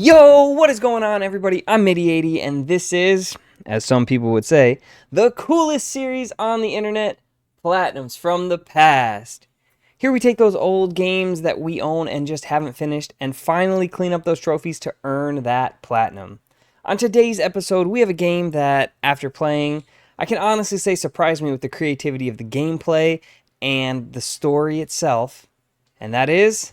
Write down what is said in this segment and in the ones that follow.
Yo, what is going on, everybody? I'm Ep28, and this is, as some people would say, the coolest series on the internet, Platinums from the Past. Here we take those old games that we own and just haven't finished and finally clean up those trophies to earn that platinum. On today's episode, we have a game that, after playing, I can honestly say surprised me with the creativity of the gameplay and the story itself, and that is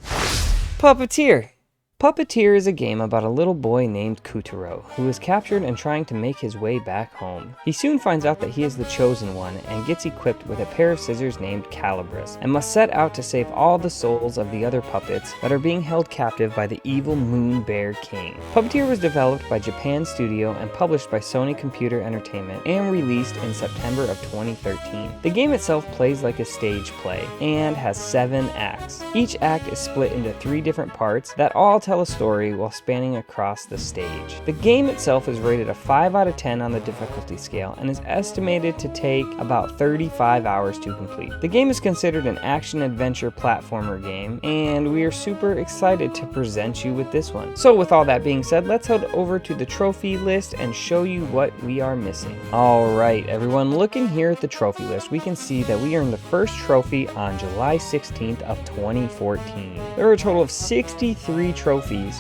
Puppeteer. Puppeteer is a game about a little boy named Kutaro, who is captured and trying to make his way back home. He soon finds out that he is the chosen one and gets equipped with a pair of scissors named Calibris, and must set out to save all the souls of the other puppets that are being held captive by the evil Moon Bear King. Puppeteer was developed by Japan Studio and published by Sony Computer Entertainment and released in September of 2013. The game itself plays like a stage play and has 7 acts. Each act is split into 3 different parts that all tell a story while spanning across the stage. The game itself is rated a 5 out of 10 on the difficulty scale and is estimated to take about 35 hours to complete. The game is considered an action-adventure platformer game, and we are super excited to present you with this one. So with all that being said, let's head over to the trophy list and show you what we are missing. Alright everyone, looking here at the trophy list, we can see that we earned the first trophy on July 16th of 2014. There are a total of 63 trophies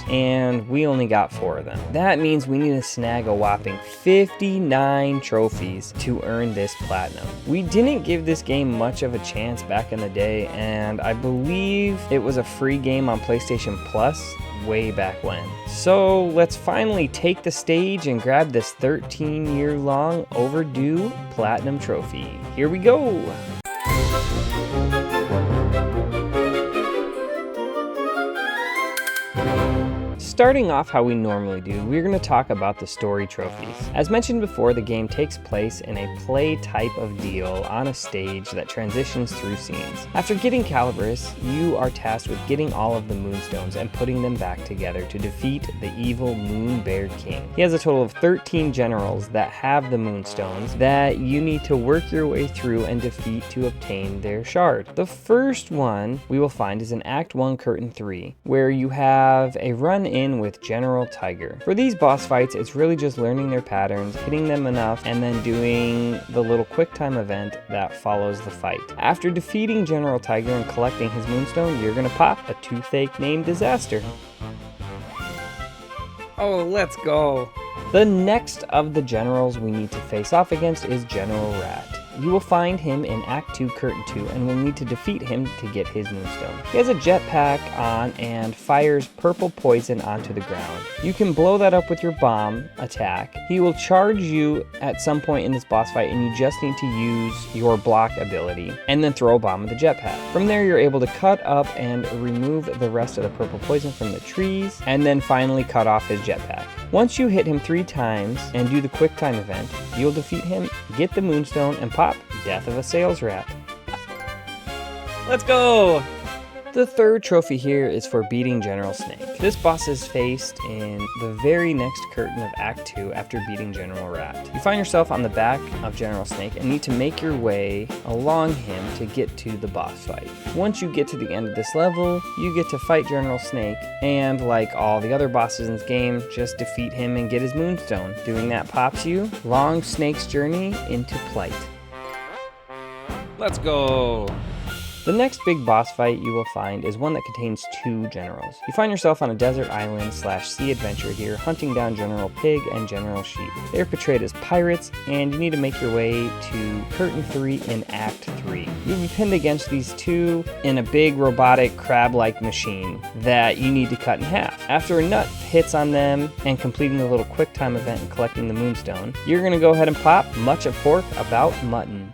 and we only got 4 of them. That means we need to snag a whopping 59 trophies to earn this platinum. We didn't give this game much of a chance back in the day, and I believe it was a free game on PlayStation Plus way back when. So let's finally take the stage and grab this 13-year-long overdue platinum trophy. Here we go! Starting off how we normally do, we're going to talk about the story trophies. As mentioned before, the game takes place in a play type of deal on a stage that transitions through scenes. After getting Calibris, you are tasked with getting all of the Moonstones and putting them back together to defeat the evil Moon Bear King. He has a total of 13 generals that have the Moonstones that you need to work your way through and defeat to obtain their shard. The first one we will find is in Act 1 Curtain 3, where you have a run-in with General Tiger. For these boss fights, it's really just learning their patterns, hitting them enough, and then doing the little quick time event that follows the fight. After defeating General Tiger and collecting his Moonstone, you're gonna pop a toothache named Disaster. Oh, let's go! The next of the generals we need to face off against is General Rat. You will find him in Act 2 Curtain 2 and will need to defeat him to get his Moonstone. He has a jetpack on and fires purple poison onto the ground. You can blow that up with your bomb attack. He will charge you at some point in this boss fight, and you just need to use your block ability and then throw a bomb with the jetpack. From there, you're able to cut up and remove the rest of the purple poison from the trees, and then finally cut off his jetpack. Once you hit him 3 times and do the quick time event, you'll defeat him, get the Moonstone, and pop Death of a Sales Rep. Let's go! The third trophy here is for beating General Snake. This boss is faced in the very next curtain of Act 2 after beating General Rat. You find yourself on the back of General Snake and need to make your way along him to get to the boss fight. Once you get to the end of this level, you get to fight General Snake, and like all the other bosses in this game, just defeat him and get his Moonstone. Doing that pops you Long Snake's journey into Plight. Let's go! The next big boss fight you will find is one that contains 2 generals. You find yourself on a desert island / sea adventure here, hunting down General Pig and General Sheep. They are portrayed as pirates, and you need to make your way to Curtain 3 in Act 3. You'll be pinned against these 2 in a big robotic crab-like machine that you need to cut in half. After a nut hits on them and completing the little quick time event and collecting the Moonstone, you're going to go ahead and pop Much a Pork About Mutton.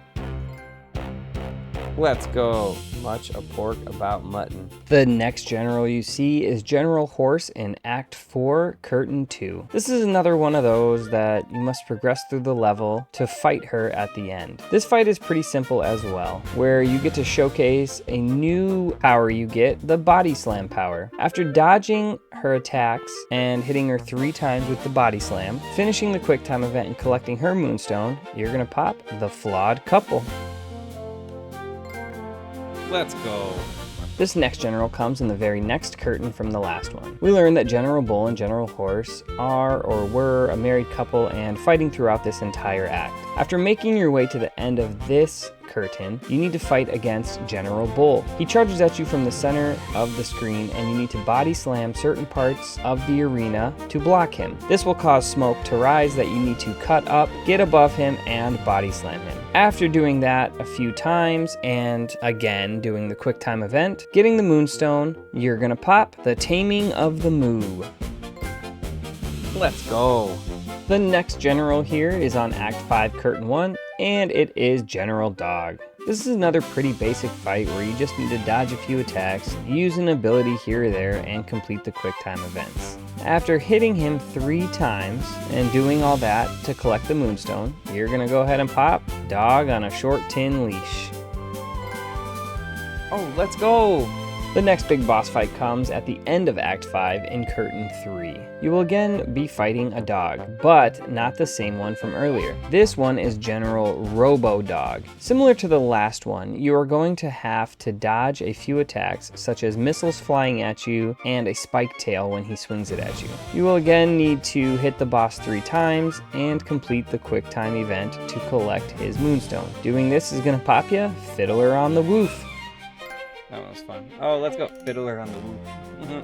Let's go. Much a pork about mutton. The next general you see is General Horse in Act 4, Curtain 2. This is another one of those that you must progress through the level to fight her at the end. This fight is pretty simple as well, where you get to showcase a new power you get, the Body Slam power. After dodging her attacks and hitting her 3 times with the Body Slam, finishing the quick time event and collecting her Moonstone, you're gonna pop the Flawed Couple. Let's go. This next general comes in the very next curtain from the last one. We learn that General Bull and General Horse are or were a married couple and fighting throughout this entire act. After making your way to the end of this curtain, you need to fight against General Bull. He charges at you from the center of the screen and you need to body slam certain parts of the arena to block him. This will cause smoke to rise that you need to cut up, get above him, and body slam him. After doing that a few times and again doing the quick time event, getting the moonstone, you're gonna pop the Taming of the Moo. Let's go. The next general here is on Act 5 Curtain 1, and it is General Dog. This is another pretty basic fight where you just need to dodge a few attacks, use an ability here or there, and complete the quick time events. After hitting him 3 times and doing all that to collect the moonstone, you're gonna go ahead and pop Dog on a short tin leash. Oh, let's go! The next big boss fight comes at the end of Act 5 in Curtain 3. You will again be fighting a dog, but not the same one from earlier. This one is General Robo Dog. Similar to the last one, you are going to have to dodge a few attacks, such as missiles flying at you and a spike tail when he swings it at you. You will again need to hit the boss 3 times and complete the quick time event to collect his moonstone. Doing this is going to pop ya Fiddler on the Woof. That was fun. Oh, let's go. Fiddler on the Woof.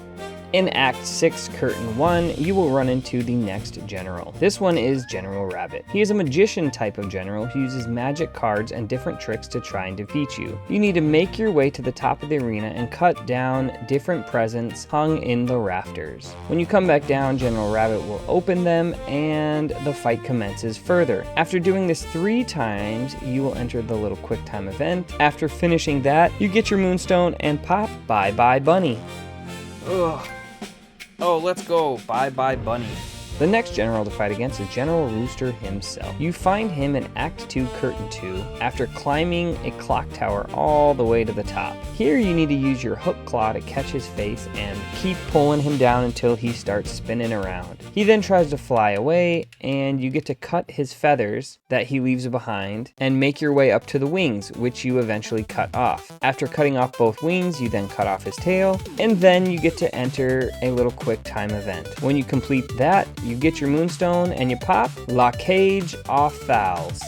In Act 6, Curtain 1, you will run into the next general. This one is General Rabbit. He is a magician type of general who uses magic cards and different tricks to try and defeat you. You need to make your way to the top of the arena and cut down different presents hung in the rafters. When you come back down, General Rabbit will open them and the fight commences further. After doing this 3 times, you will enter the little quick time event. After finishing that, you get your moonstone and pop Bye Bye Bunny. Ugh. Oh, let's go. Bye Bye Bunny. The next general to fight against is General Rooster himself. You find him in Act 2, Curtain 2, after climbing a clock tower all the way to the top. Here you need to use your hook claw to catch his face and keep pulling him down until he starts spinning around. He then tries to fly away, and you get to cut his feathers that he leaves behind and make your way up to the wings, which you eventually cut off. After cutting off both wings, you then cut off his tail, and then you get to enter a little quick time event. When you complete that, you get your moonstone and you pop La Cage Off Fowls.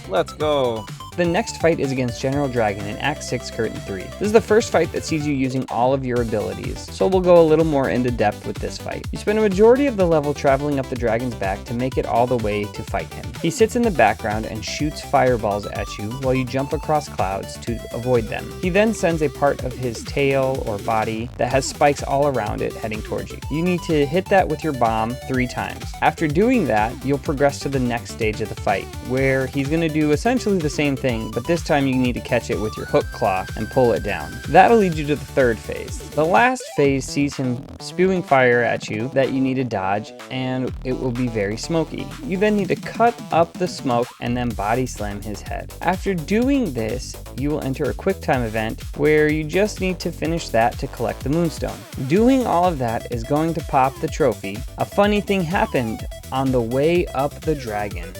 Let's go. The next fight is against General Dragon in Act 6, Curtain 3. This is the first fight that sees you using all of your abilities, so we'll go a little more into depth with this fight. You spend a majority of the level traveling up the dragon's back to make it all the way to fight him. He sits in the background and shoots fireballs at you while you jump across clouds to avoid them. He then sends a part of his tail or body that has spikes all around it heading towards you. You need to hit that with your bomb 3 times. After doing that, you'll progress to the next stage of the fight, where he's going to do essentially the same thing, but this time you need to catch it with your hook claw and pull it down. That'll lead you to the 3rd phase. The last phase sees him spewing fire at you that you need to dodge, and it will be very smoky. You then need to cut up the smoke and then body slam his head. After doing this, you will enter a quick time event where you just need to finish that to collect the moonstone. Doing all of that is going to pop the trophy. A funny thing happened on the way up the dragon.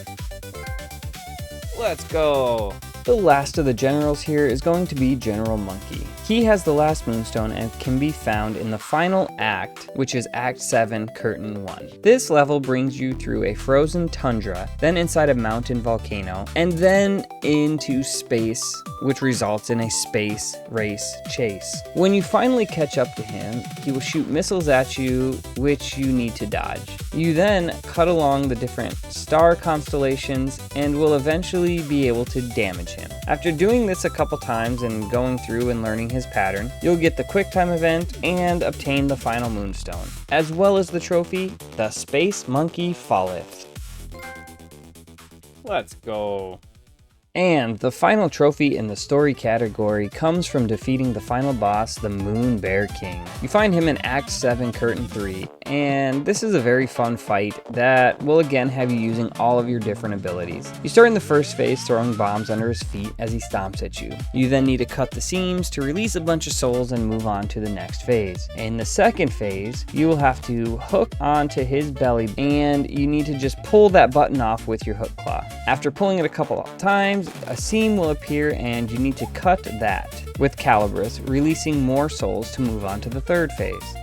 Let's go. The last of the generals here is going to be General Monkey. He has the last moonstone and can be found in the final act, which is Act 7, Curtain 1. This level brings you through a frozen tundra, then inside a mountain volcano, and then into space, which results in a space race chase. When you finally catch up to him, he will shoot missiles at you, which you need to dodge. You then cut along the different star constellations and will eventually be able to damage him. After doing this a couple times and going through and learning his pattern, you'll get the quick time event and obtain the final moonstone, as well as the trophy, the Space Monkey Falleth. Let's go. And the final trophy in the story category comes from defeating the final boss, the Moon Bear King. You find him in Act 7, Curtain 3, and this is a very fun fight that will again have you using all of your different abilities. You start in the first phase throwing bombs under his feet as he stomps at you. You then need to cut the seams to release a bunch of souls and move on to the next phase. In the second phase, you will have to hook onto his belly and you need to just pull that button off with your hook claw. After pulling it a couple of times, a seam will appear and you need to cut that with Calibris, releasing more souls to move on to the third phase.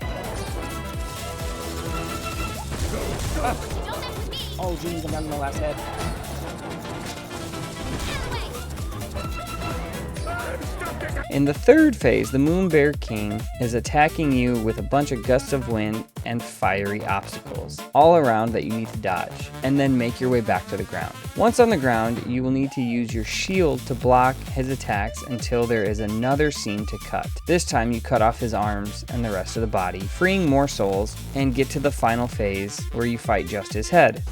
Oh geez, I'm down to my last head. In the third phase, the Moon Bear King is attacking you with a bunch of gusts of wind and fiery obstacles all around that you need to dodge, and then make your way back to the ground. Once on the ground, you will need to use your shield to block his attacks until there is another seam to cut. This time you cut off his arms and the rest of the body, freeing more souls, and get to the final phase where you fight just his head.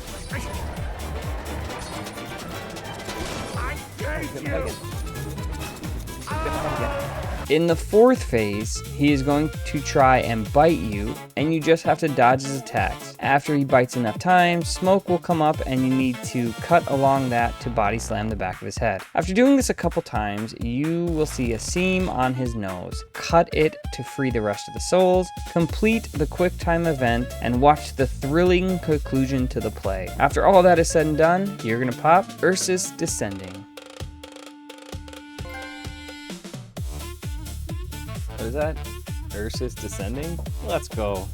In the fourth phase, he is going to try and bite you, and you just have to dodge his attacks. After he bites enough times, smoke will come up and you need to cut along that to body slam the back of his head. After doing this a couple times, you will see a seam on his nose. Cut it to free the rest of the souls, complete the quick time event, and watch the thrilling conclusion to the play. After all that is said and done, you're gonna pop Ursus Descending. What is that? Ursus Descending? Let's go.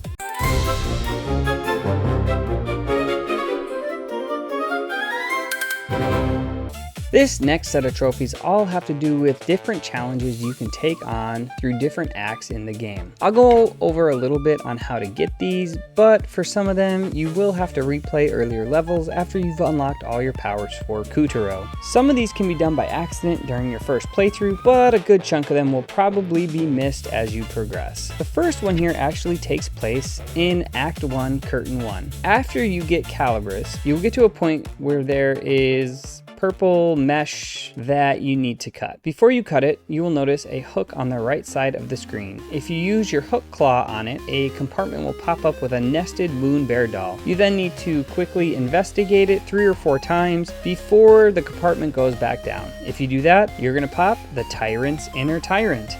This next set of trophies all have to do with different challenges you can take on through different acts in the game. I'll go over a little bit on how to get these, but for some of them, you will have to replay earlier levels after you've unlocked all your powers for Kutaro. Some of these can be done by accident during your first playthrough, but a good chunk of them will probably be missed as you progress. The first one here actually takes place in Act 1, Curtain 1. After you get Calibris, you'll get to a point where there is purple mesh that you need to cut. Before you cut it, you will notice a hook on the right side of the screen. If you use your hook claw on it, a compartment will pop up with a nested Moon Bear doll. You then need to quickly investigate it 3 or 4 times before the compartment goes back down. If you do that, you're gonna pop the Tyrant's Inner Tyrant.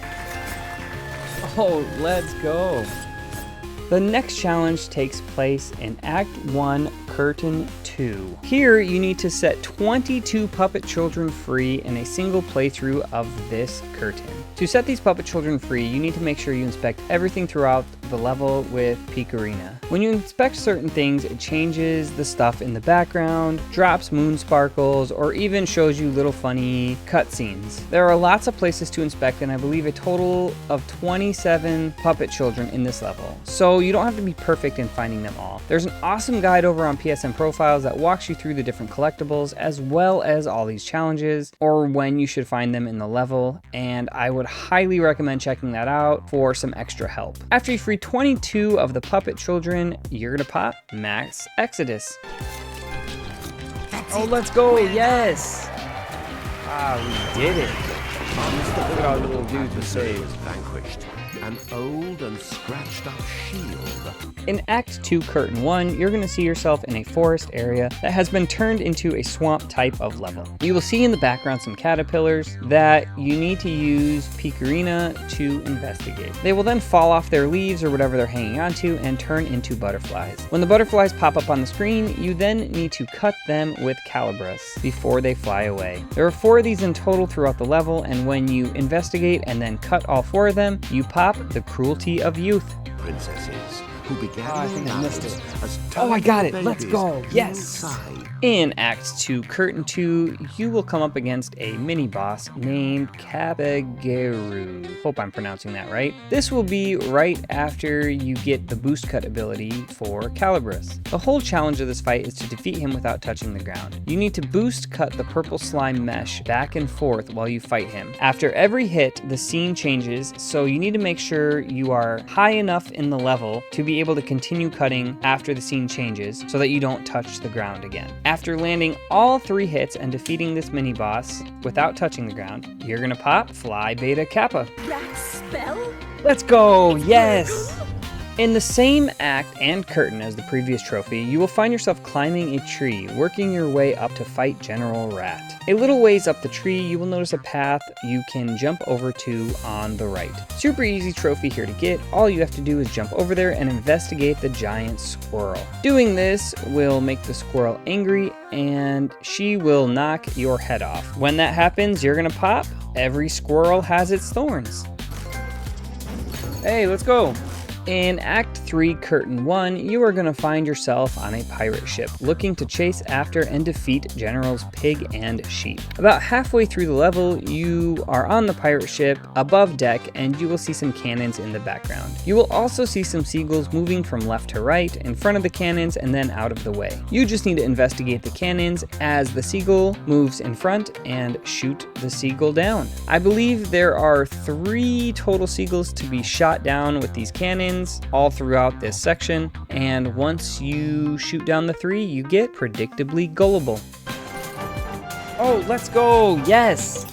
Oh, let's go. The next challenge takes place in Act 1, Curtain 2. Here, you need to set 22 puppet children free in a single playthrough of this curtain. To set these puppet children free, you need to make sure you inspect everything throughout the level with Picarina. When you inspect certain things, it changes the stuff in the background, drops moon sparkles, or even shows you little funny cutscenes. There are lots of places to inspect, and I believe a total of 27 puppet children in this level. So you don't have to be perfect in finding them all. There's an awesome guide over on PSN Profiles that walks you through the different collectibles as well as all these challenges or when you should find them in the level, and I would highly recommend checking that out for some extra help. After you free 22 of the puppet children, you're gonna pop Max Exodus. Oh, let's go, yes! Ah, we did it. Look at all the little dudes we saved. Vanquished. An old and scratched up shield. In Act 2, Curtain 1, you're going to see yourself in a forest area that has been turned into a swamp type of level. You will see in the background some caterpillars that you need to use Picarina to investigate. They will then fall off their leaves or whatever they're hanging onto and turn into butterflies. When the butterflies pop up on the screen, you then need to cut them with Calibris before they fly away. There are 4 of these in total throughout the level, and when you investigate and then cut all 4 of them, you pop the Cruelty of Youth. Princesses who began I think I missed it. as Oh, I got it. tiny Let's babies go. Yes. inside. In Act 2, Curtain 2, you will come up against a mini-boss named Kabageru. Hope I'm pronouncing that right. This will be right after you get the boost cut ability for Calibris. The whole challenge of this fight is to defeat him without touching the ground. You need to boost cut the purple slime mesh back and forth while you fight him. After every hit, the scene changes, so you need to make sure you are high enough in the level to be able to continue cutting after the scene changes so that you don't touch the ground again. After landing all 3 hits and defeating this mini-boss without touching the ground, you're gonna pop Fly Beta Kappa. That spell? Let's go, yes! In the same act and curtain as the previous trophy, you will find yourself climbing a tree, working your way up to fight General Rat. A little ways up the tree, you will notice a path you can jump over to on the right. Super easy trophy here to get. All you have to do is jump over there and investigate the giant squirrel. Doing this will make the squirrel angry and she will knock your head off. When that happens, you're gonna pop. Every squirrel has its thorns. Hey, let's go. In Act 3, Curtain 1, you are going to find yourself on a pirate ship, looking to chase after and defeat Generals Pig and Sheep. About halfway through the level, you are on the pirate ship, above deck, and you will see some cannons in the background. You will also see some seagulls moving from left to right, in front of the cannons, and then out of the way. You just need to investigate the cannons as the seagull moves in front and shoot the seagull down. I believe there are 3 total seagulls to be shot down with these cannons all throughout this section, and once you shoot down the 3, you get predictably gullible. Oh, let's go! Yes!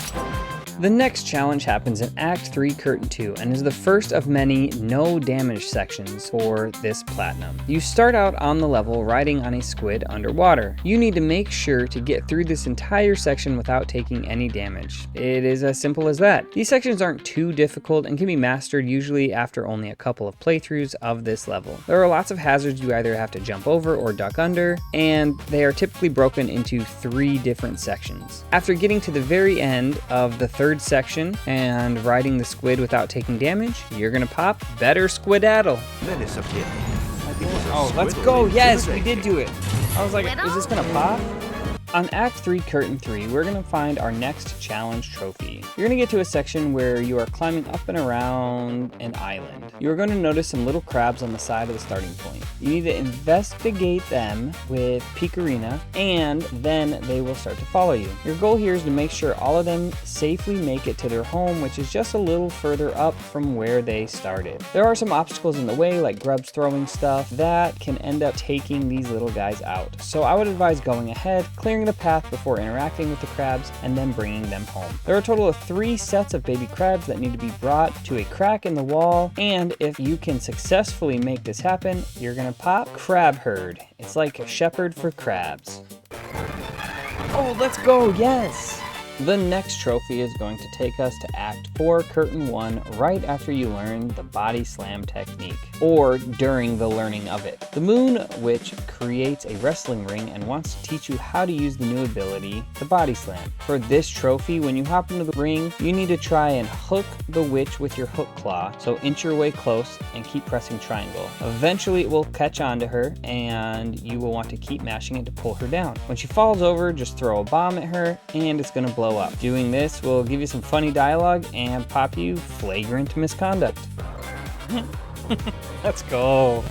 The next challenge happens in Act 3, Curtain 2, and is the first of many no damage sections for this platinum. You start out on the level riding on a squid underwater. You need to make sure to get through this entire section without taking any damage. It is as simple as that. These sections aren't too difficult and can be mastered usually after only a couple of playthroughs of this level. There are lots of hazards you either have to jump over or duck under, and they are typically broken into 3 different sections. After getting to the very end of the third section and riding the squid without taking damage, you're gonna pop better squiddaddle. Menace appeared. Oh, let's go! Yes, we did do it. I was like, is this gonna pop? On Act 3, Curtain 3, we're going to find our next challenge trophy. You're going to get to a section where you are climbing up and around an island. You're going to notice some little crabs on the side of the starting point. You need to investigate them with Picarina, and then they will start to follow you. Your goal here is to make sure all of them safely make it to their home, which is just a little further up from where they started. There are some obstacles in the way, like grubs throwing stuff, that can end up taking these little guys out. So I would advise going ahead, clearing the path before interacting with the crabs, and then bringing them home. There are a total of 3 sets of baby crabs that need to be brought to a crack in the wall, and if you can successfully make this happen, you're gonna pop Crab Herd. It's like a shepherd for crabs. Oh, let's go, yes! The next trophy is going to take us to Act 4, Curtain 1, right after you learn the body slam technique, or during the learning of it. The Moon Witch creates a wrestling ring and wants to teach you how to use the new ability, the body slam. For this trophy, when you hop into the ring, you need to try and hook the witch with your hook claw, so inch your way close and keep pressing triangle. Eventually it will catch on to her, and you will want to keep mashing it to pull her down. When she falls over, just throw a bomb at her, and it's gonna blow up. Doing this will give you some funny dialogue and pop you flagrant misconduct. Let's go.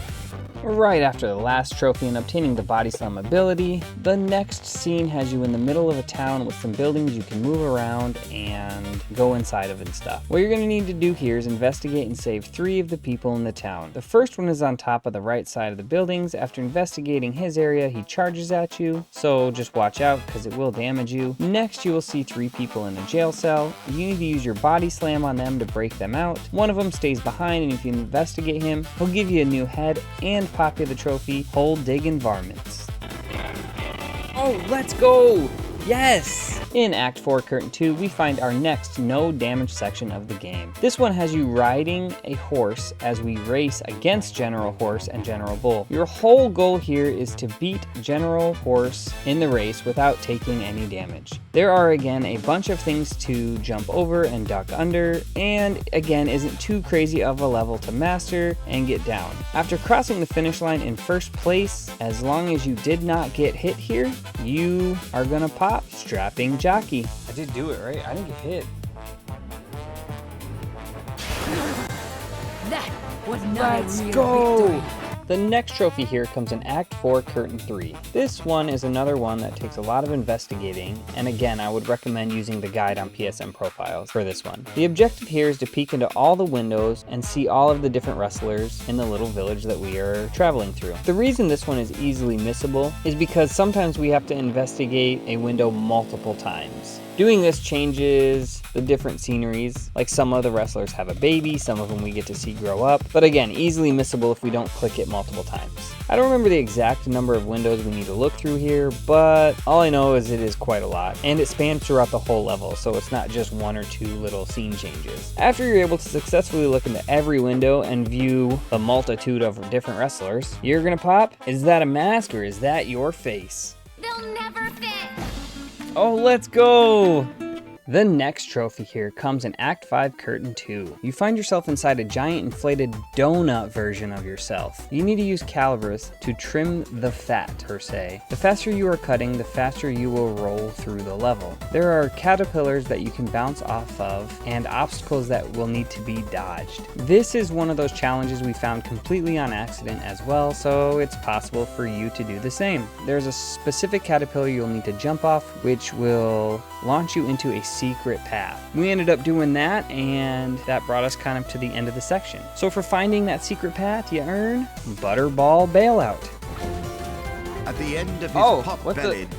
Right after the last trophy and obtaining the body slam ability, the next scene has you in the middle of a town with some buildings you can move around and go inside of and stuff. What you're going to need to do here is investigate and save 3 of the people in the town. The first one is on top of the right side of the buildings. After investigating his area, he charges at you, so just watch out because it will damage you. Next, you will see 3 people in a jail cell. You need to use your body slam on them to break them out. One of them stays behind, and if you investigate him, he'll give you a new head and pop you the trophy, Hole Diggin' Varmints. Oh, let's go! Yes! In Act 4, Curtain 2, we find our next no damage section of the game. This one has you riding a horse as we race against General Horse and General Bull. Your whole goal here is to beat General Horse in the race without taking any damage. There are again a bunch of things to jump over and duck under, and again isn't too crazy of a level to master and get down. After crossing the finish line in first place, as long as you did not get hit here, you are gonna pop Strapping Jockey. I did do it, right? I didn't get hit. That was not Let's a real go! victory. The next trophy here comes in Act 4, Curtain 3. This one is another one that takes a lot of investigating, and again, I would recommend using the guide on PSN profiles for this one. The objective here is to peek into all the windows and see all of the different wrestlers in the little village that we are traveling through. The reason this one is easily missable is because sometimes we have to investigate a window multiple times. Doing this changes the different sceneries, like some of the wrestlers have a baby, some of them we get to see grow up, but again, easily missable if we don't click it multiple times. I don't remember the exact number of windows we need to look through here, but all I know is it is quite a lot, and it spans throughout the whole level, so it's not just one or two little scene changes. After you're able to successfully look into every window and view the multitude of different wrestlers, you're gonna pop, is that a mask or is that your face? They'll never fit. Oh, let's go! The next trophy here comes in Act 5, Curtain 2. You find yourself inside a giant inflated donut version of yourself. You need to use calibers to trim the fat, per se. The faster you are cutting, the faster you will roll through the level. There are caterpillars that you can bounce off of, and obstacles that will need to be dodged. This is one of those challenges we found completely on accident as well, so it's possible for you to do the same. There's a specific caterpillar you'll need to jump off, which will launch you into a secret path. We ended up doing that, and that brought us kind of to the end of the section. So for finding that secret path, you earn Butterball Bailout. At the end of his pot-bellied...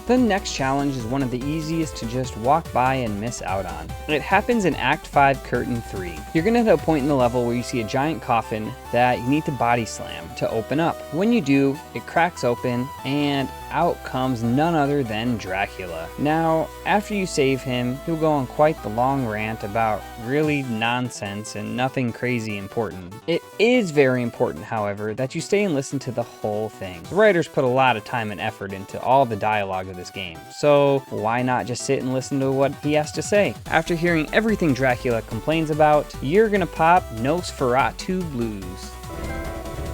The next challenge is one of the easiest to just walk by and miss out on. It happens in Act 5, Curtain 3. You're gonna hit a point in the level where you see a giant coffin that you need to body slam to open up. When you do, it cracks open and out comes none other than Dracula. Now, after you save him, he'll go on quite the long rant about really nonsense and nothing crazy important. It is very important, however, that you stay and listen to the whole thing. The writers put a lot of time and effort into all the dialogue of this game, so why not just sit and listen to what he has to say? After hearing everything Dracula complains about, you're gonna pop Nosferatu Blues.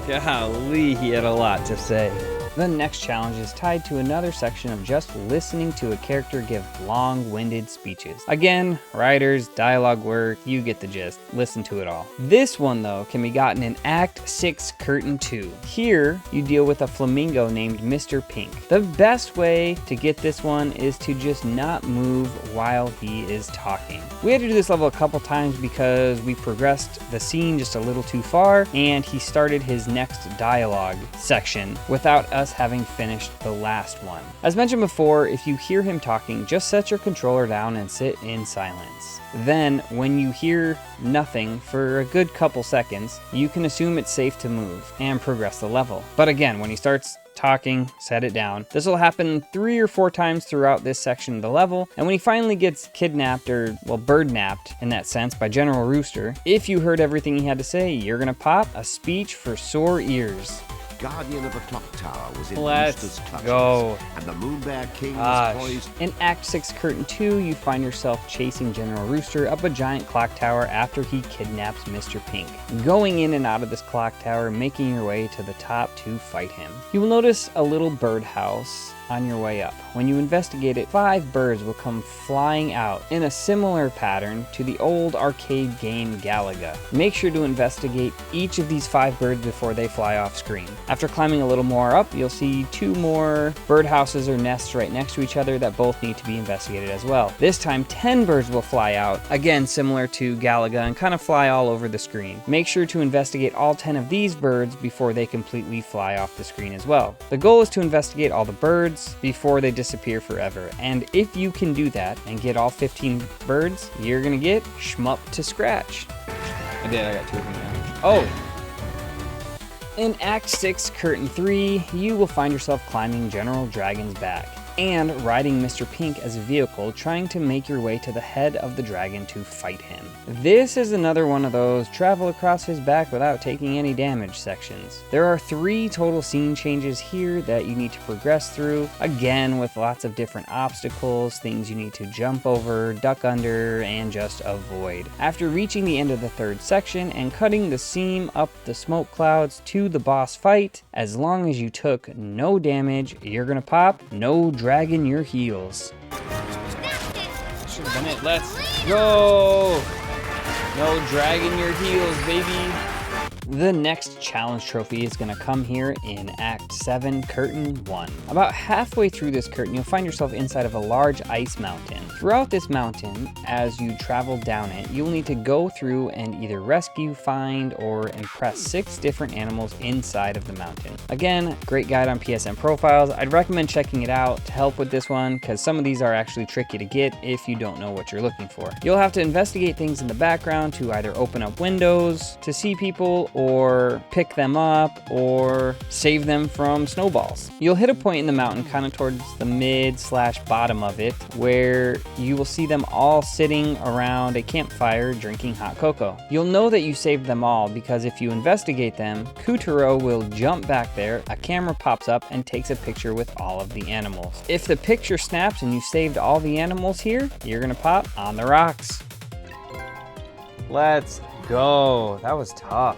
Golly, he had a lot to say. The next challenge is tied to another section of just listening to a character give long-winded speeches. Again, writers, dialogue work, you get the gist. Listen to it all. This one, though, can be gotten in Act 6, Curtain 2. Here, you deal with a flamingo named Mr. Pink. The best way to get this one is to just not move while he is talking. We had to do this level a couple times because we progressed the scene just a little too far, and he started his next dialogue section without us having finished the last one. As mentioned before, if you hear him talking, just set your controller down and sit in silence. Then, when you hear nothing for a good couple seconds, you can assume it's safe to move and progress the level. But again, when he starts talking, set it down. This will happen 3 or 4 times throughout this section of the level, and when he finally gets kidnapped, or, well, bird-napped in that sense, by General Rooster, if you heard everything he had to say, you're gonna pop a speech for sore ears. Guardian of a clock tower was in Let's Rooster's clutches, go. and the Moonbear King was poised. In Act 6, Curtain 2, you find yourself chasing General Rooster up a giant clock tower after he kidnaps Mr. Pink. Going in and out of this clock tower, making your way to the top to fight him. You will notice a little birdhouse on your way up. When you investigate it, 5 birds will come flying out in a similar pattern to the old arcade game Galaga. Make sure to investigate each of these 5 birds before they fly off screen. After climbing a little more up, you'll see 2 more birdhouses or nests right next to each other that both need to be investigated as well. This time 10 birds will fly out, again similar to Galaga, and kind of fly all over the screen. Make sure to investigate all 10 of these birds before they completely fly off the screen as well. The goal is to investigate all the birds before they disappear forever, and if you can do that and get all 15 birds, you're gonna get shmup to scratch. I got 2 of them now. Oh! In Act 6, Curtain 3, you will find yourself climbing General Dragon's back and riding Mr. Pink as a vehicle, trying to make your way to the head of the dragon to fight him. This is another one of those travel across his back without taking any damage sections. There are 3 total scene changes here that you need to progress through, again with lots of different obstacles, things you need to jump over, duck under, and just avoid. After reaching the end of the 3rd section and cutting the seam up the smoke clouds to the boss fight, as long as you took no damage, you're gonna pop no dragging your heels. Should have been it. Let's go. No dragging your heels, baby. The next challenge trophy is going to come here in Act 7, Curtain 1. About halfway through this curtain, you'll find yourself inside of a large ice mountain. Throughout this mountain, as you travel down it, you'll need to go through and either rescue, find, or impress 6 different animals inside of the mountain. Again, great guide on PSN profiles. I'd recommend checking it out to help with this one, because some of these are actually tricky to get if you don't know what you're looking for. You'll have to investigate things in the background to either open up windows to see people, or pick them up, or save them from snowballs. You'll hit a point in the mountain kind of towards the mid/bottom of it where you will see them all sitting around a campfire drinking hot cocoa. You'll know that you saved them all because if you investigate them, Kuturo will jump back there, a camera pops up and takes a picture with all of the animals. If the picture snaps and you saved all the animals here, you're gonna pop on the rocks. Let's go. That was tough.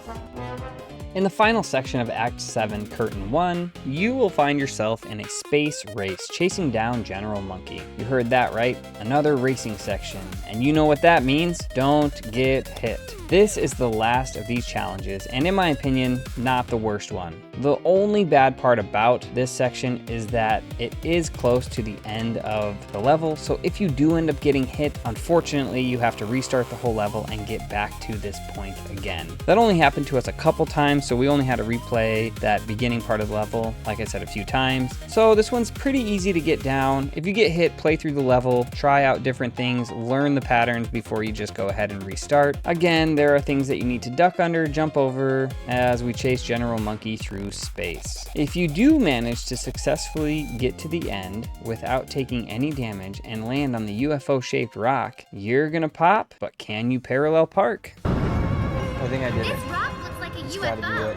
In the final section of Act 7, Curtain 1, you will find yourself in a space race chasing down General Monkey. You heard that right, another racing section. And you know what that means? Don't get hit. This is the last of these challenges, and in my opinion, not the worst one. The only bad part about this section is that it is close to the end of the level, so if you do end up getting hit, unfortunately, you have to restart the whole level and get back to this point again. That only happened to us a couple times, so we only had to replay that beginning part of the level, like I said, a few times. So this one's pretty easy to get down. If you get hit, play through the level, try out different things, learn the patterns before you just go ahead and restart. Again, there are things that you need to duck under, jump over, as we chase General Monkey through space. If you do manage to successfully get to the end without taking any damage and land on the UFO-shaped rock, you're gonna pop, but can you parallel park? I think I did it. This rock looks like a Just gotta do UFO.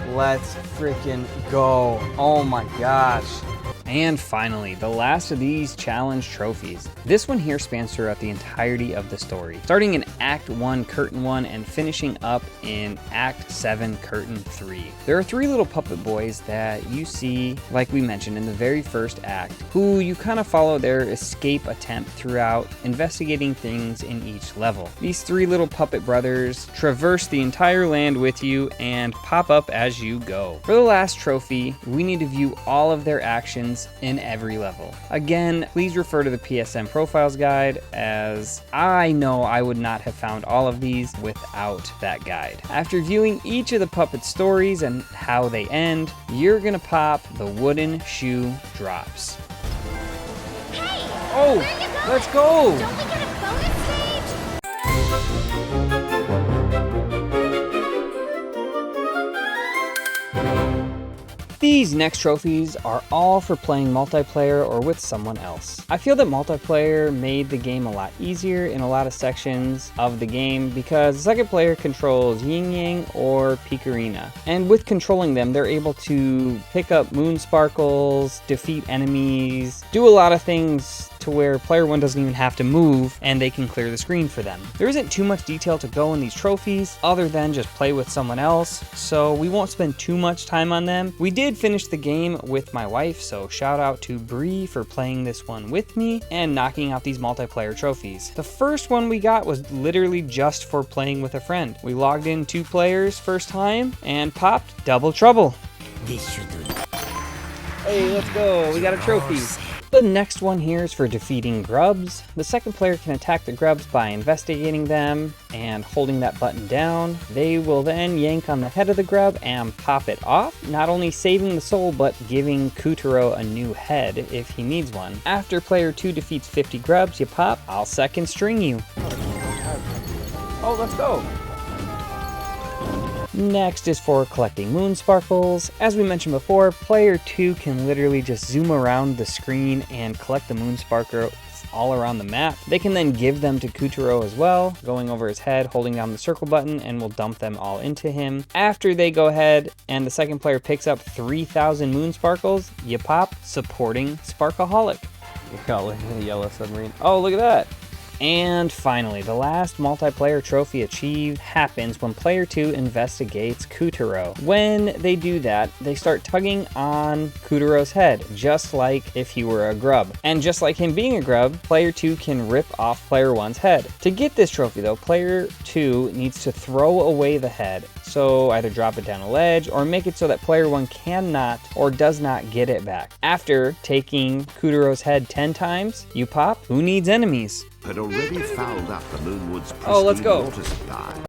it. Let's freaking go. Oh my gosh. And finally, the last of these challenge trophies. This one here spans throughout the entirety of the story, starting in Act 1, Curtain 1, and finishing up in Act 7, Curtain 3. There are 3 little puppet boys that you see, like we mentioned in the very first act, who you kind of follow their escape attempt throughout, investigating things in each level. These 3 little puppet brothers traverse the entire land with you and pop up as you go. For the last trophy, we need to view all of their actions in every level. Again, please refer to the PSN profiles guide, as I know I would not have found all of these without that guide. After viewing each of the puppet stories and how they end, you're gonna pop the wooden shoe drops. Hey! Oh, Where are you going? let's go! Don't we get a bonus stage? These next trophies are all for playing multiplayer or with someone else. I feel that multiplayer made the game a lot easier in a lot of sections of the game because the second player controls Yin Yang or Picarina. And with controlling them, they're able to pick up moon sparkles, defeat enemies, do a lot of things to where player 1 doesn't even have to move and they can clear the screen for them. There isn't too much detail to go in these trophies other than just play with someone else, so we won't spend too much time on them. We did finish the game with my wife, so shout out to Bree for playing this one with me and knocking out these multiplayer trophies. The first one we got was literally just for playing with a friend. We logged in 2 players first time and popped double trouble. Hey, let's go, we got a trophy. The next one here is for defeating grubs. The second player can attack the grubs by investigating them and holding that button down. They will then yank on the head of the grub and pop it off, not only saving the soul, but giving Kuturo a new head if he needs one. After player 2 defeats 50 grubs, you pop, I'll second string you. Oh, let's go. Next is for collecting moon sparkles. As we mentioned before, player 2 can literally just zoom around the screen and collect the moon sparkles all around the map. They can then give them to Kuturo as well, going over his head, holding down the circle button, and we'll dump them all into him. After they go ahead and the second player picks up 3,000 moon sparkles, you pop supporting Sparkaholic. Oh, look at the yellow submarine. Oh, look at that. And finally, the last multiplayer trophy achieved happens when player 2 investigates Kutaro. When they do that, they start tugging on Kutaro's head, just like if he were a grub. And just like him being a grub, player 2 can rip off player 1's head. To get this trophy though, player 2 needs to throw away the head. So either drop it down a ledge or make it so that player 1 cannot or does not get it back. After taking Kutaro's head 10 times, you pop Who Needs Enemies? Had already fouled up the Moonwood's pristine Oh, let's go. water supply.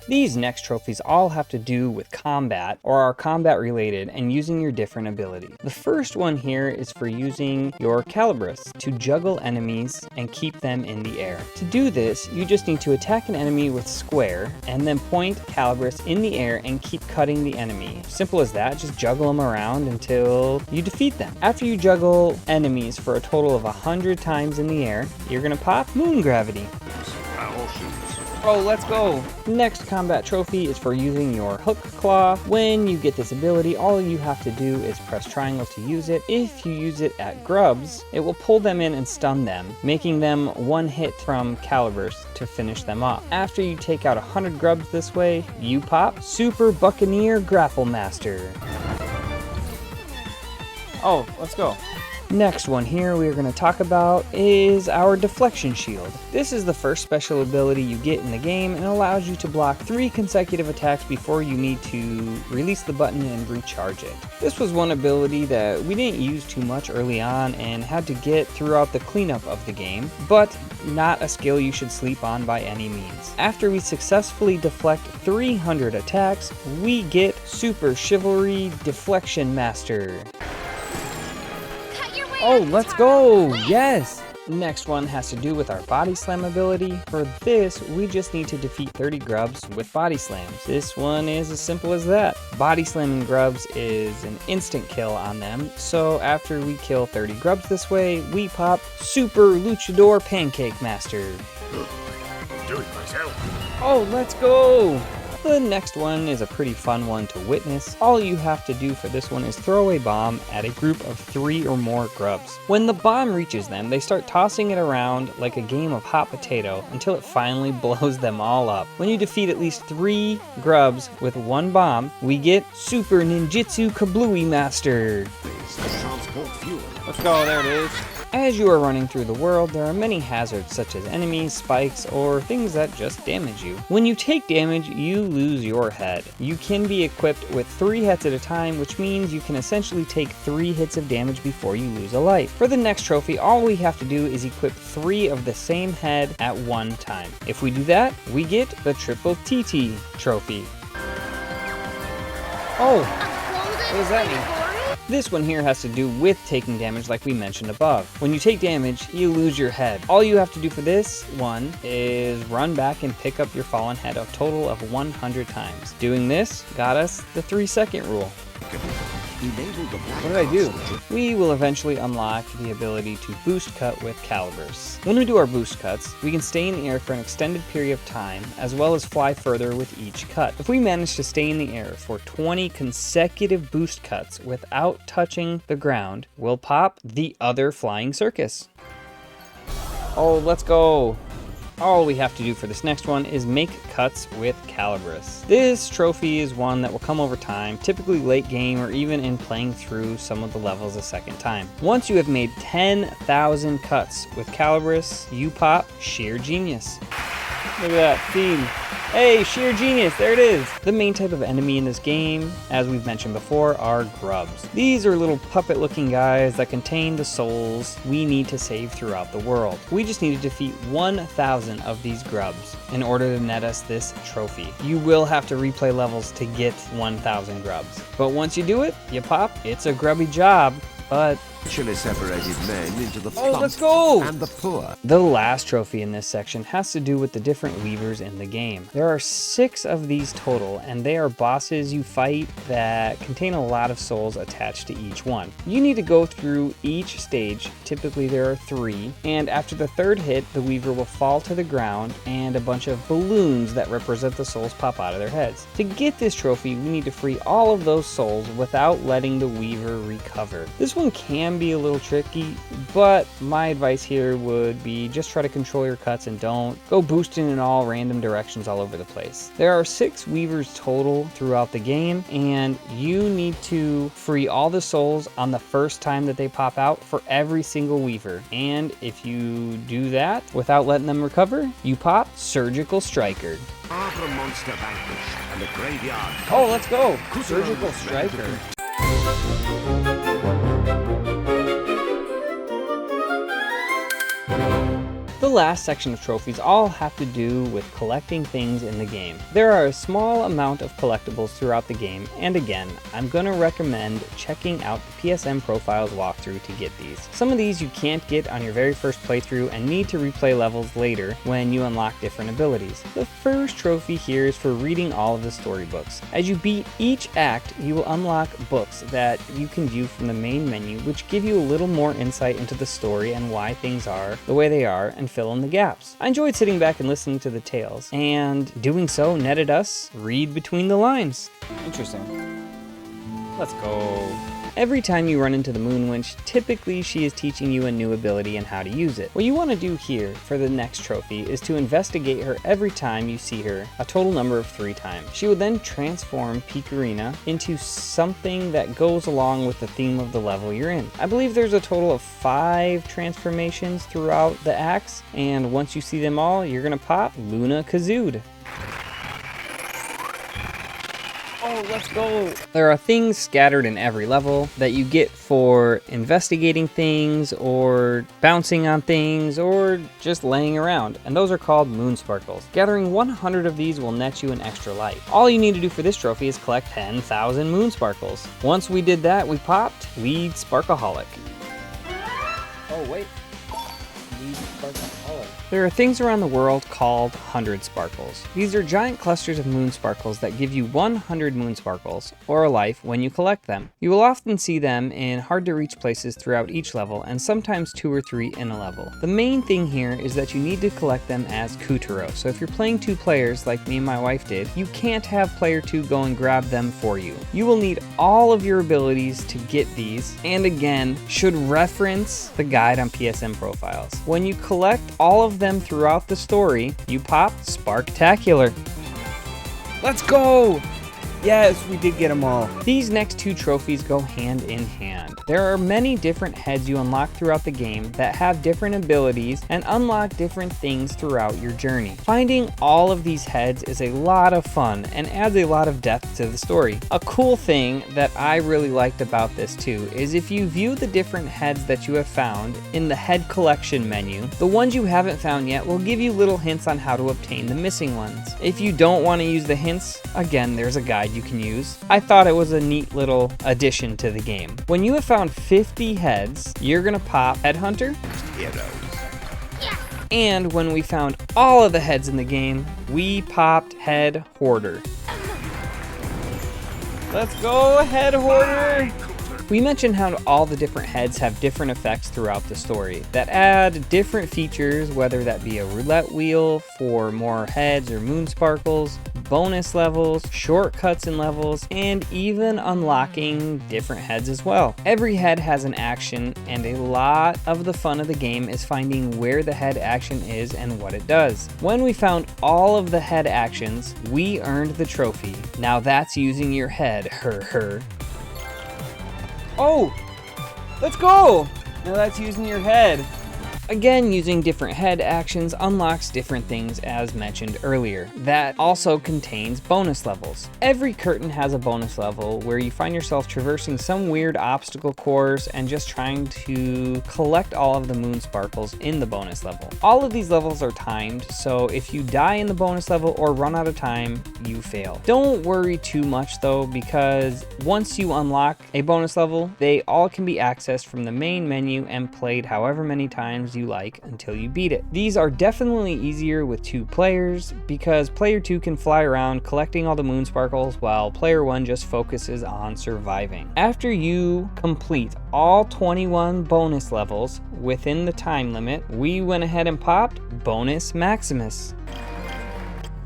These next trophies all have to do with combat or are combat related and using your different abilities. The first one here is for using your Calibris to juggle enemies and keep them in the air. To do this, you just need to attack an enemy with square and then point Calibris in the air and keep cutting the enemy. Simple as that, just juggle them around until you defeat them. After you juggle enemies for a total of 100 times in the air, you're gonna pop Moon Gravity. Oh, let's go! Next combat trophy is for using your Hook Claw. When you get this ability, all you have to do is press triangle to use it. If you use it at grubs, it will pull them in and stun them, making them one hit from Calibers to finish them off. After you take out 100 grubs this way, you pop Super Buccaneer Grapple Master. Oh, let's go. Next one here we are going to talk about is our Deflection Shield. This is the first special ability you get in the game and allows you to block 3 consecutive attacks before you need to release the button and recharge it. This was one ability that we didn't use too much early on and had to get throughout the cleanup of the game, but not a skill you should sleep on by any means. After we successfully deflect 300 attacks, we get Super Chivalry Deflection Master. Oh, let's go! Yes! Next one has to do with our Body Slam ability. For this, we just need to defeat 30 grubs with Body Slams. This one is as simple as that. Body Slamming grubs is an instant kill on them, so after we kill 30 grubs this way, we pop Super Luchador Pancake Master. I'll do it myself. Oh, let's go! The next one is a pretty fun one to witness. All you have to do for this one is throw a bomb at a group of 3 or more grubs. When the bomb reaches them, they start tossing it around like a game of hot potato until it finally blows them all up. When you defeat at least 3 grubs with 1 bomb, we get Super Ninjutsu Kablooey Master. Transport fuel. Let's go, there it is. As you are running through the world, there are many hazards such as enemies, spikes, or things that just damage you. When you take damage, you lose your head. You can be equipped with 3 hits at a time, which means you can essentially take 3 hits of damage before you lose a life. For the next trophy, all we have to do is equip 3 of the same head at one time. If we do that, we get the Triple TT trophy. Oh, what does that mean? This one here has to do with taking damage like we mentioned above. When you take damage, you lose your head. All you have to do for this one is run back and pick up your fallen head a total of 100 times. Doing this got us the 3-second rule. What did I do? We will eventually unlock the ability to boost cut with calibers. When we do our boost cuts, we can stay in the air for an extended period of time, as well as fly further with each cut. If we manage to stay in the air for 20 consecutive boost cuts without touching the ground, we'll pop the other flying circus. Oh, let's go! All we have to do for this next one is make cuts with Calibris. This trophy is one that will come over time, typically late game or even in playing through some of the levels a second time. Once you have made 10,000 cuts with Calibris, you pop Sheer Genius. Look at that theme. Hey, Sheer Genius, there it is. The main type of enemy in this game, as we've mentioned before, are grubs. These are little puppet looking guys that contain the souls we need to save throughout the world. We just need to defeat 1,000 of these grubs in order to net us this trophy. You will have to replay levels to get 1,000 grubs. But once you do it, you pop. It's a grubby job, but Racially separated men into the Oh, plump let's go! and the poor. The last trophy in this section has to do with the different weavers in the game. There are 6 of these total, and they are bosses you fight that contain a lot of souls attached to each one. You need to go through each stage, typically there are 3, and after the 3rd hit, the weaver will fall to the ground and a bunch of balloons that represent the souls pop out of their heads. To get this trophy, we need to free all of those souls without letting the weaver recover. This one can be a little tricky, but my advice here would be just try to control your cuts and don't go boosting in all random directions all over the place. There are 6 weavers total throughout the game, and you need to free all the souls on the first time that they pop out for every single weaver. And if you do that without letting them recover, you pop Surgical Striker. Arbor monster vanquished and the graveyard. Oh, let's go! Surgical Striker. The last section of trophies all have to do with collecting things in the game. There are a small amount of collectibles throughout the game, and again, I'm going to recommend checking out the PSM Profiles walkthrough to get these. Some of these you can't get on your very first playthrough and need to replay levels later when you unlock different abilities. The first trophy here is for reading all of the storybooks. As you beat each act, you will unlock books that you can view from the main menu, which give you a little more insight into the story and why things are the way they are, and fill in the gaps. I enjoyed sitting back and listening to the tales, and doing so netted us read between the lines. Interesting. Let's go. Every time you run into the Moon Winch, typically she is teaching you a new ability and how to use it. What you want to do here for the next trophy is to investigate her every time you see her, a total number of 3 times. She will then transform Picarina into something that goes along with the theme of the level you're in. I believe there's a total of 5 transformations throughout the acts, and once you see them all, you're gonna pop Luna Kazood. Oh, let's go! There are things scattered in every level that you get for investigating things, or bouncing on things, or just laying around, and those are called Moon Sparkles. Gathering 100 of these will net you an extra life. All you need to do for this trophy is collect 10,000 Moon Sparkles. Once we did that, we popped Lead Sparkaholic. Oh, wait. Lead Sparkaholic. There are things around the world called 100 Sparkles. These are giant clusters of moon sparkles that give you 100 moon sparkles, or a life, when you collect them. You will often see them in hard to reach places throughout each level, and sometimes 2 or 3 in a level. The main thing here is that you need to collect them as Kutaro, so if you're playing 2 players like me and my wife did, you can't have player 2 go and grab them for you. You will need all of your abilities to get these, and again, should reference the guide on PSM Profiles. When you collect all of them throughout the story, you pop Sparktacular. Let's go! Yes, we did get them all. These next 2 trophies go hand in hand. There are many different heads you unlock throughout the game that have different abilities and unlock different things throughout your journey. Finding all of these heads is a lot of fun and adds a lot of depth to the story. A cool thing that I really liked about this too is if you view the different heads that you have found in the head collection menu, the ones you haven't found yet will give you little hints on how to obtain the missing ones. If you don't want to use the hints, again, there's a guide you can use. I thought it was a neat little addition to the game. When you have found 50 heads, you're gonna pop Headhunter. And when we found all of the heads in the game, we popped Head Hoarder. Let's go, Head Hoarder! We mentioned how all the different heads have different effects throughout the story that add different features, whether that be a roulette wheel for more heads or moon sparkles, bonus levels, shortcuts in levels, and even unlocking different heads as well. Every head has an action, and a lot of the fun of the game is finding where the head action is and what it does. When we found all of the head actions, we earned the trophy. Now that's using your head, her. Oh, let's go! Now that's using your head. Again, using different head actions unlocks different things as mentioned earlier. That also contains bonus levels. Every curtain has a bonus level where you find yourself traversing some weird obstacle course and just trying to collect all of the moon sparkles in the bonus level. All of these levels are timed, so if you die in the bonus level or run out of time, you fail. Don't worry too much though, because once you unlock a bonus level, they all can be accessed from the main menu and played however many times you like until you beat it. These are definitely easier with 2 players because player 2 can fly around collecting all the moon sparkles while player 1 just focuses on surviving. After you complete all 21 bonus levels within the time limit, we went ahead and popped Bonus Maximus.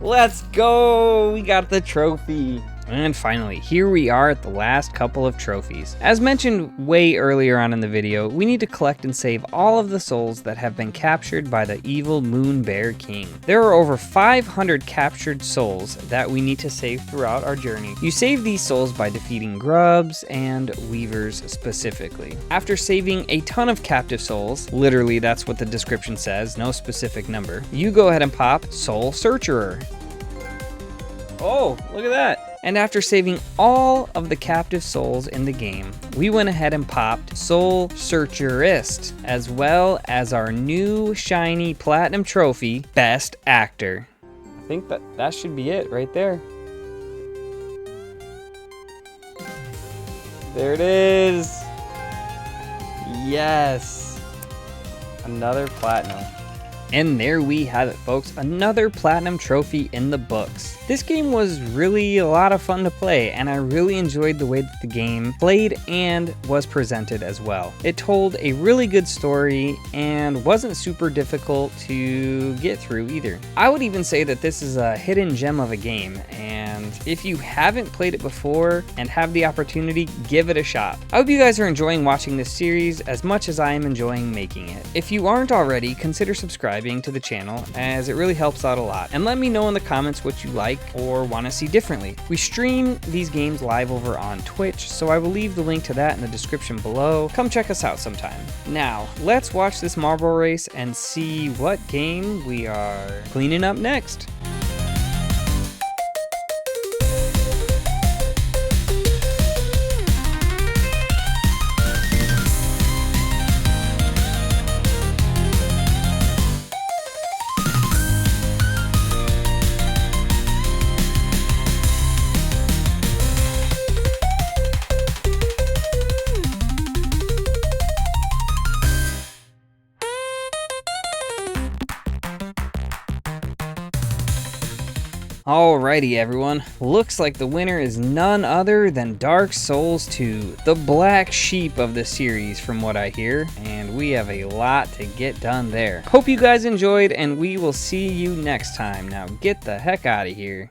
Let's go! We got the trophy. And finally, here we are at the last couple of trophies. As mentioned way earlier on in the video, we need to collect and save all of the souls that have been captured by the evil Moon Bear King. There are over 500 captured souls that we need to save throughout our journey. You save these souls by defeating grubs and weavers specifically. After saving a ton of captive souls, literally that's what the description says, no specific number, you go ahead and pop Soul Searcherer. Oh, look at that. And after saving all of the captive souls in the game, we went ahead and popped Soul Searcherist, as well as our new shiny platinum trophy, Best Actor. I think that should be it right there. There it is. Yes. Another platinum. And there we have it, folks, another platinum trophy in the books. This game was really a lot of fun to play, and I really enjoyed the way that the game played and was presented as well. It told a really good story and wasn't super difficult to get through either. I would even say that this is a hidden gem of a game, and if you haven't played it before and have the opportunity, give it a shot. I hope you guys are enjoying watching this series as much as I am enjoying making it. If you aren't already, consider subscribing to the channel, as it really helps out a lot. And let me know in the comments what you like or want to see differently. We stream these games live over on Twitch, so I will leave the link to that in the description below. Come check us out sometime. Now, let's watch this marble race and see what game we are cleaning up next. Alrighty everyone, looks like the winner is none other than Dark Souls 2, the black sheep of the series from what I hear, and we have a lot to get done there. Hope you guys enjoyed, and we will see you next time. Now get the heck out of here.